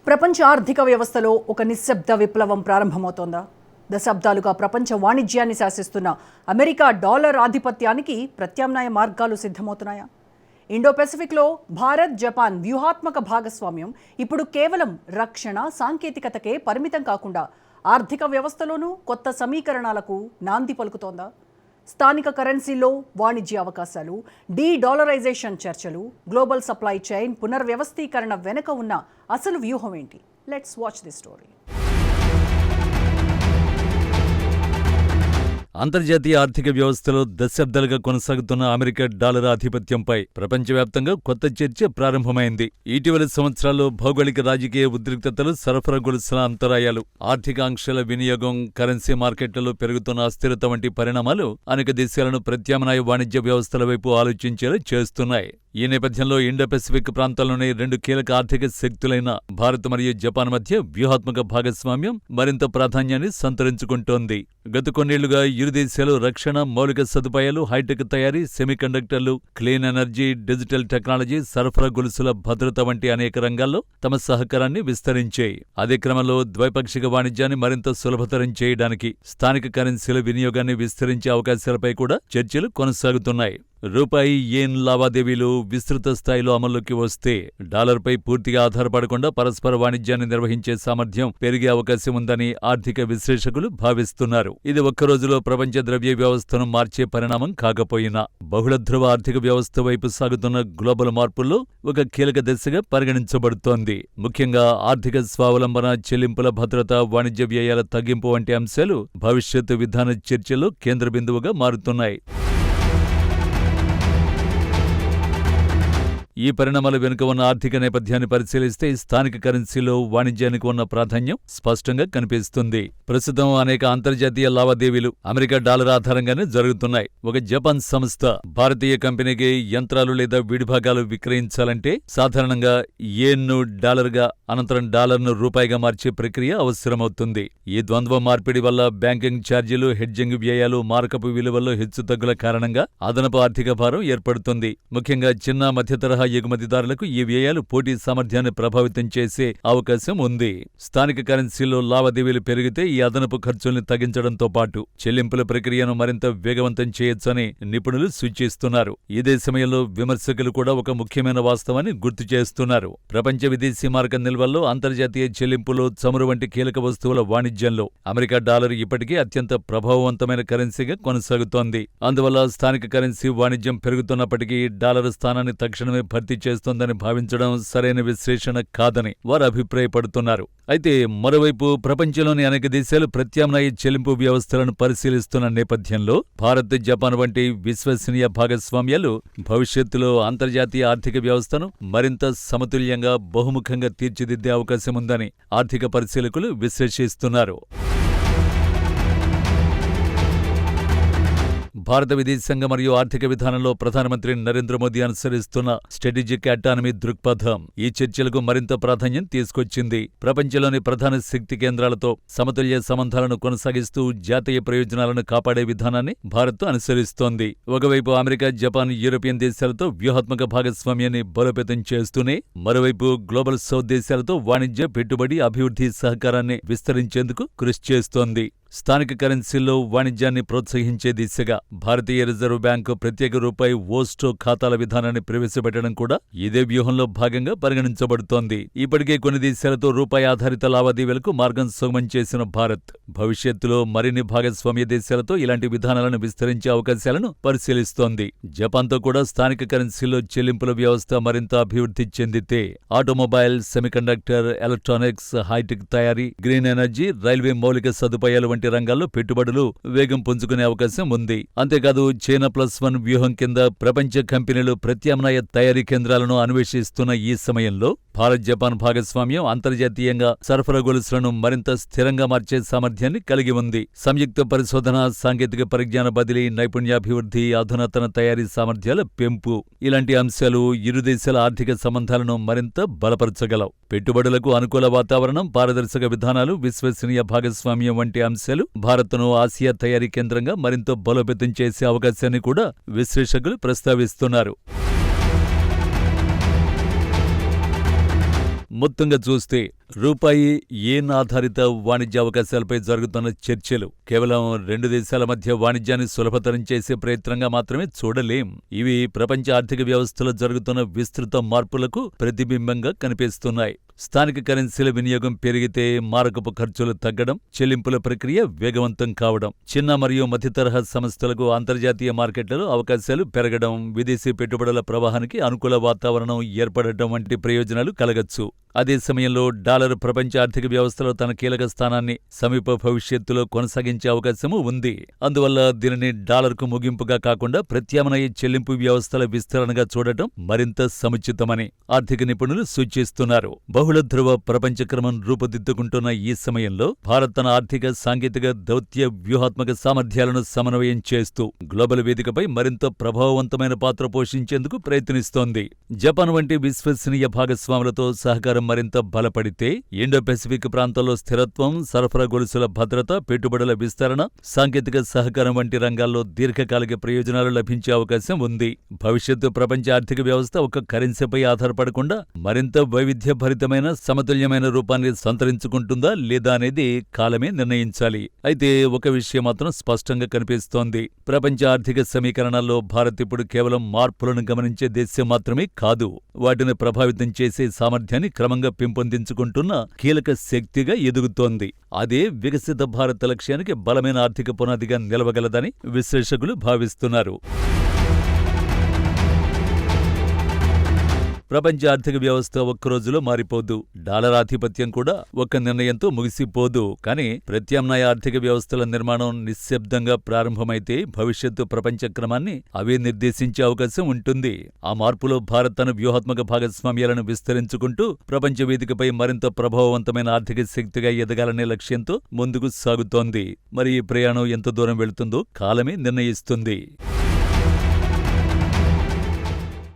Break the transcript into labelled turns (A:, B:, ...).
A: ప్రపంచ ఆర్థిక వ్యవస్థలో ఒక నిశ్శబ్ద విప్లవం ప్రారంభమవుతోందా? దశాబ్దాలుగా ప్రపంచ వాణిజ్యాన్ని శాసిస్తున్న అమెరికా డాలర్ ఆధిపత్యానికి ప్రత్యామ్నాయ మార్గాలు సిద్ధమవుతున్నాయా? ఇండో పెసిఫిక్లో భారత్, జపాన్ వ్యూహాత్మక భాగస్వామ్యం ఇప్పుడు కేవలం రక్షణ, సాంకేతికతకే పరిమితం కాకుండా ఆర్థిక వ్యవస్థలోనూ కొత్త సమీకరణాలకు నాంది పలుకుతోందా? స్థానిక కరెన్సీలో వాణిజ్య అవకాశాలు, డీడాలరైజేషన్ చర్చలు, గ్లోబల్ సప్లై చైన్ పునర్వ్యవస్థీకరణ వెనుక ఉన్న అసలు వ్యూహం ఏంటి? Let's watch this story.
B: అంతర్జాతీయ ఆర్థిక వ్యవస్థలో దశాబ్దాలుగా కొనసాగుతున్న అమెరికా డాలర్ ఆధిపత్యంపై ప్రపంచవ్యాప్తంగా కొత్త చర్చ ప్రారంభమైంది. ఇటీవలి సంవత్సరాల్లో భౌగోళిక రాజకీయ ఉద్రిక్తతలు, సరఫరా గొలుసుల అంతరాయాలు, ఆర్థిక ఆంక్షల వినియోగం, కరెన్సీ మార్కెట్లలో పెరుగుతున్న అస్థిరత వంటి పరిణామాలు అనేక దేశాలను ప్రత్యామ్నాయ వాణిజ్య వ్యవస్థల వైపు ఆలోచించేలా చేస్తున్నాయి. ఈ నేపథ్యంలో ఇండో పెసిఫిక్ ప్రాంతంలోని రెండు కీలక ఆర్థిక శక్తులైన భారత్ మరియు జపాన్ మధ్య వ్యూహాత్మక భాగస్వామ్యం మరింత ప్రాధాన్యాన్ని సంతరించుకుంటోంది. గత కొన్నేళ్లుగా ఇరు దేశాలు రక్షణ, మౌలిక సదుపాయాలు, హైటెక్ తయారీ, సెమీకండక్టర్లు, క్లీన్ ఎనర్జీ, డిజిటల్ టెక్నాలజీ, సరఫరా గొలుసుల భద్రత వంటి అనేక రంగాల్లో తమ సహకారాన్ని విస్తరించాయి. అదే క్రమంలో ద్వైపాక్షిక వాణిజ్యాన్ని మరింత సులభతరం చేయడానికి స్థానిక కరెన్సీల వినియోగాన్ని విస్తరించే అవకాశాలపై కూడా చర్చలు కొనసాగుతున్నాయి. రూపాయి యెన్ లావాదేవీలు విస్తృత స్థాయిలో అమల్లోకి వస్తే డాలర్పై పూర్తిగా ఆధారపడకుండా పరస్పర వాణిజ్యాన్ని నిర్వహించే సామర్థ్యం పెరిగే అవకాశం ఉందని ఆర్థిక విశ్లేషకులు భావిస్తున్నారు. ఇది ఒక్క రోజులో ప్రపంచ ద్రవ్య వ్యవస్థను మార్చే పరిణామం కాకపోయినా బహుళధ్రువ ఆర్థిక వ్యవస్థ వైపు సాగుతున్న గ్లోబల్ మార్పుల్లో ఒక కీలక దశగా పరిగణించబడుతోంది. ముఖ్యంగా ఆర్థిక స్వావలంబన, చెల్లింపుల భద్రత, వాణిజ్య వ్యయాల తగ్గింపు వంటి అంశాలు భవిష్యత్తు విధాన చర్చలో కేంద్ర బిందువుగా మారుతున్నాయి. ఈ పరిణామాల వెనుక ఉన్న ఆర్థిక నేపథ్యాన్ని పరిశీలిస్తే స్థానిక కరెన్సీలో వాణిజ్యానికి ఉన్న ప్రాధాన్యం స్పష్టంగా కనిపిస్తుంది. ప్రస్తుతం అనేక అంతర్జాతీయ లావాదేవీలు అమెరికా డాలర్ ఆధారంగానే జరుగుతున్నాయి. ఒక జపాన్ సంస్థ భారతీయ కంపెనీకి యంత్రాలు లేదా విడిభాగాలు విక్రయించాలంటే సాధారణంగా యెన్ను డాలర్గా, అనంతరం డాలర్ను రూపాయిగా మార్చే ప్రక్రియ అవసరమవుతుంది. ఈ ద్వంద్వ మార్పిడి వల్ల బ్యాంకింగ్ ఛార్జీలు, హెడ్జింగ్ వ్యయాలు, మారకపు విలువల్లో హెచ్చుతగ్గుల కారణంగా అదనపు ఆర్థిక భారం ఏర్పడుతుంది. ముఖ్యంగా చిన్న, మధ్యతరహా ఎగుమతిదారులకు ఈ వ్యయాలు పోటీ సామర్థ్యాన్ని ప్రభావితం చేసే అవకాశం ఉంది. స్థానిక కరెన్సీలో లావాదేవీలు పెరిగితే ఈ అదనపు ఖర్చుల్ని తగ్గించడంతో పాటు చెల్లింపుల ప్రక్రియను మరింత వేగవంతం చేయొచ్చని నిపుణులు సూచిస్తున్నారు. ఇదే సమయంలో విమర్శకులు కూడా ఒక ముఖ్యమైన వాస్తవాన్ని గుర్తు చేస్తున్నారు. ప్రపంచ విదేశీ మారక నిల్వల్లో, అంతర్జాతీయ చెల్లింపులో, చమురు వంటి కీలక వస్తువుల వాణిజ్యంలో అమెరికా డాలర్ ఇప్పటికీ అత్యంత ప్రభావవంతమైన కరెన్సీగా కొనసాగుతోంది. అందువల్ల స్థానిక కరెన్సీ వాణిజ్యం పెరుగుతున్నప్పటికీ డాలర్ స్థానాన్ని తక్షణమే భర్తీ చేస్తోందని భావించడం సరైన విశ్లేషణ కాదని వారు అభిప్రాయపడుతున్నారు. అయితే మరోవైపు ప్రపంచంలోని అనేక దేశాలు ప్రత్యామ్నాయ చెల్లింపు వ్యవస్థలను పరిశీలిస్తున్న నేపథ్యంలో భారత్, జపాన్ వంటి విశ్వసనీయ భాగస్వామ్యాలు భవిష్యత్తులో అంతర్జాతీయ ఆర్థిక వ్యవస్థను మరింత సమతుల్యంగా, బహుముఖంగా తీర్చిదిద్దే అవకాశం ఉందని ఆర్థిక పరిశీలకులు విశ్లేషిస్తున్నారు. భారత విదేశాంగ మరియు ఆర్థిక విధానంలో ప్రధానమంత్రి నరేంద్ర మోదీ అనుసరిస్తున్న స్ట్రాటజిక్ అటానమీ దృక్పథం ఈ చర్చలకు మరింత ప్రాధాన్యం తీసుకొచ్చింది. ప్రపంచంలోని ప్రధాన శక్తి కేంద్రాలతో సమతుల్య సంబంధాలను కొనసాగిస్తూ జాతీయ ప్రయోజనాలను కాపాడే విధానాన్ని భారత్ అనుసరిస్తోంది. ఒకవైపు అమెరికా, జపాన్, యూరోపియన్ దేశాలతో వ్యూహాత్మక భాగస్వామ్యాన్ని బలోపేతం చేస్తూనే మరోవైపు గ్లోబల్ సౌత్ దేశాలతో వాణిజ్య, పెట్టుబడి, అభివృద్ధి సహకారాన్ని విస్తరించేందుకు కృషి చేస్తోంది. స్థానిక కరెన్సీల్లో వాణిజ్యాన్ని ప్రోత్సహించే దిశగా భారతీయ రిజర్వ్ బ్యాంకు ప్రత్యేక రూపాయి ఓస్టో ఖాతాల విధానాన్ని ప్రవేశపెట్టడం కూడా ఇదే వ్యూహంలో భాగంగా పరిగణించబడుతోంది. ఇప్పటికే కొన్ని దేశాలతో రూపాయి ఆధారిత లావాదేవీలకు మార్గం సుగమం చేసిన భారత్ భవిష్యత్తులో మరిన్ని భాగస్వామ్య దేశాలతో ఇలాంటి విధానాలను విస్తరించే అవకాశాలను పరిశీలిస్తోంది. జపాన్తో కూడా స్థానిక కరెన్సీలో చెల్లింపుల వ్యవస్థ మరింత అభివృద్ధి చెందితే ఆటోమొబైల్, సెమీకండక్టర్, ఎలక్ట్రానిక్స్, హైటెక్ తయారీ, గ్రీన్ ఎనర్జీ, రైల్వే మౌలిక సదుపాయాలు వంటి రంగాల్లో పెట్టుబడులు వేగం పుంజుకునే అవకాశం ఉంది. అంతేకాదు చైనా+1 వ్యూహం కింద ప్రపంచ కంపెనీలు ప్రత్యామ్నాయ తయారీ కేంద్రాలను అన్వేషిస్తున్న ఈ సమయంలో భారత్, జపాన్ భాగస్వామ్యం అంతర్జాతీయంగా సరఫరా గొలుసులను మరింత స్థిరంగా మార్చే సామర్థ్యాన్ని కలిగి ఉంది. సంయుక్త పరిశోధన, సాంకేతిక పరిజ్ఞాన బదిలీ, నైపుణ్యాభివృద్ధి, అధునాతన తయారీ సామర్థ్యాల పెంపు ఇలాంటి అంశాలు ఇరు దేశాల ఆర్థిక సంబంధాలను మరింత బలపరచగలవు. పెట్టుబడులకు అనుకూల వాతావరణం, పారదర్శక విధానాలు, విశ్వసనీయ భాగస్వామ్యం వంటి అంశాలు భారత్ను ఆసియా తయారీ కేంద్రంగా మరింత బలోపేతం చేసే అవకాశాన్ని కూడా విశ్లేషకులు ప్రస్తావిస్తున్నారు. మొత్తంగా చూస్తే రూపాయి యెన్ ఆధారిత వాణిజ్య అవకాశాలపై జరుగుతున్న చర్చలు కేవలం రెండు దేశాల మధ్య వాణిజ్యాన్ని సులభతరం చేసే ప్రయత్నంగా మాత్రమే చూడలేం. ఇవి ప్రపంచ ఆర్థిక వ్యవస్థలో జరుగుతున్న విస్తృత మార్పులకు ప్రతిబింబంగా కనిపిస్తున్నాయి. స్థానిక కరెన్సీల వినియోగం పెరిగితే మారకపు ఖర్చులు తగ్గడం, చెల్లింపుల ప్రక్రియ వేగవంతం కావడం, చిన్న మరియు మధ్య తరహా సంస్థలకు అంతర్జాతీయ మార్కెట్లలో అవకాశాలు పెరగడం, విదేశీ పెట్టుబడుల ప్రవాహానికి అనుకూల వాతావరణం ఏర్పడటం వంటి ప్రయోజనాలు కలగచ్చు. అదే సమయంలో డాలర్ ప్రపంచ ఆర్థిక వ్యవస్థలో తన కీలక స్థానాన్ని సమీప భవిష్యత్తులో కొనసాగించే అవకాశమూ ఉంది. అందువల్ల దీనిని డాలర్కు ముగింపుగా కాకుండా ప్రత్యామ్నాయ చెల్లింపు వ్యవస్థల విస్తరణగా చూడటం మరింత సముచితమని ఆర్థిక నిపుణులు సూచిస్తున్నారు. బహుళ ధ్రువ ప్రపంచ క్రమం రూపుదిద్దుకుంటున్న ఈ సమయంలో భారత్ తన ఆర్థిక, సాంకేతిక, దౌత్య, వ్యూహాత్మక సామర్థ్యాలను సమన్వయం చేస్తూ గ్లోబల్ వేదికపై మరింత ప్రభావవంతమైన పాత్ర పోషించేందుకు ప్రయత్నిస్తోంది. జపాన్ వంటి విశ్వసనీయ భాగస్వాములతో సహకారం మరింత బలపడితే ఇండో పెసిఫిక్ ప్రాంతంలో స్థిరత్వం, సరఫరా గొలుసుల భద్రత, పెట్టుబడుల విస్తరణ, సాంకేతిక సహకారం వంటి రంగాల్లో దీర్ఘకాలిక ప్రయోజనాలు లభించే అవకాశం ఉంది. భవిష్యత్తు ప్రపంచ ఆర్థిక వ్యవస్థ ఒక కరెన్సీపై ఆధారపడకుండా మరింత వైవిధ్యభరితమైన, సమతుల్యమైన రూపాన్ని సంతరించుకుంటుందా లేదా అనేది కాలమే నిర్ణయించాలి. అయితే ఒక విషయం మాత్రం స్పష్టంగా కనిపిస్తోంది. ప్రపంచ ఆర్థిక సమీకరణాల్లో భారత్ ఇప్పుడు కేవలం మార్పులను గమనించే దేశం మాత్రమే కాదు, వాటిని ప్రభావితం చేసే సామర్థ్యాన్ని క్రమంగా పెంపొందించుకుంటున్న కీలక శక్తిగా ఎదుగుతోంది. అదే వికసిత భారత లక్ష్యానికి బలమైన ఆర్థిక పునాదిగా నిలవగలదని విశ్లేషకులు భావిస్తున్నారు. ప్రపంచ ఆర్థిక వ్యవస్థ ఒక్క రోజులో మారిపోదు. డాలర్ ఆధిపత్యం కూడా ఒక్క నిర్ణయంతో ముగిసిపోదు. కానీ ప్రత్యామ్నాయ ఆర్థిక వ్యవస్థల నిర్మాణం నిశ్శబ్దంగా ప్రారంభమైతే భవిష్యత్తు ప్రపంచ క్రమాన్ని అవే నిర్దేశించే అవకాశం ఉంటుంది. ఆ మార్పులో భారత్ తన వ్యూహాత్మక భాగస్వామ్యాలను విస్తరించుకుంటూ ప్రపంచ వేదికపై మరింత ప్రభావవంతమైన ఆర్థిక శక్తిగా ఎదగాలనే లక్ష్యంతో ముందుకు సాగుతోంది. మరి ఈ ప్రయాణం ఎంత దూరం వెళుతుందో కాలమే నిర్ణయిస్తుంది.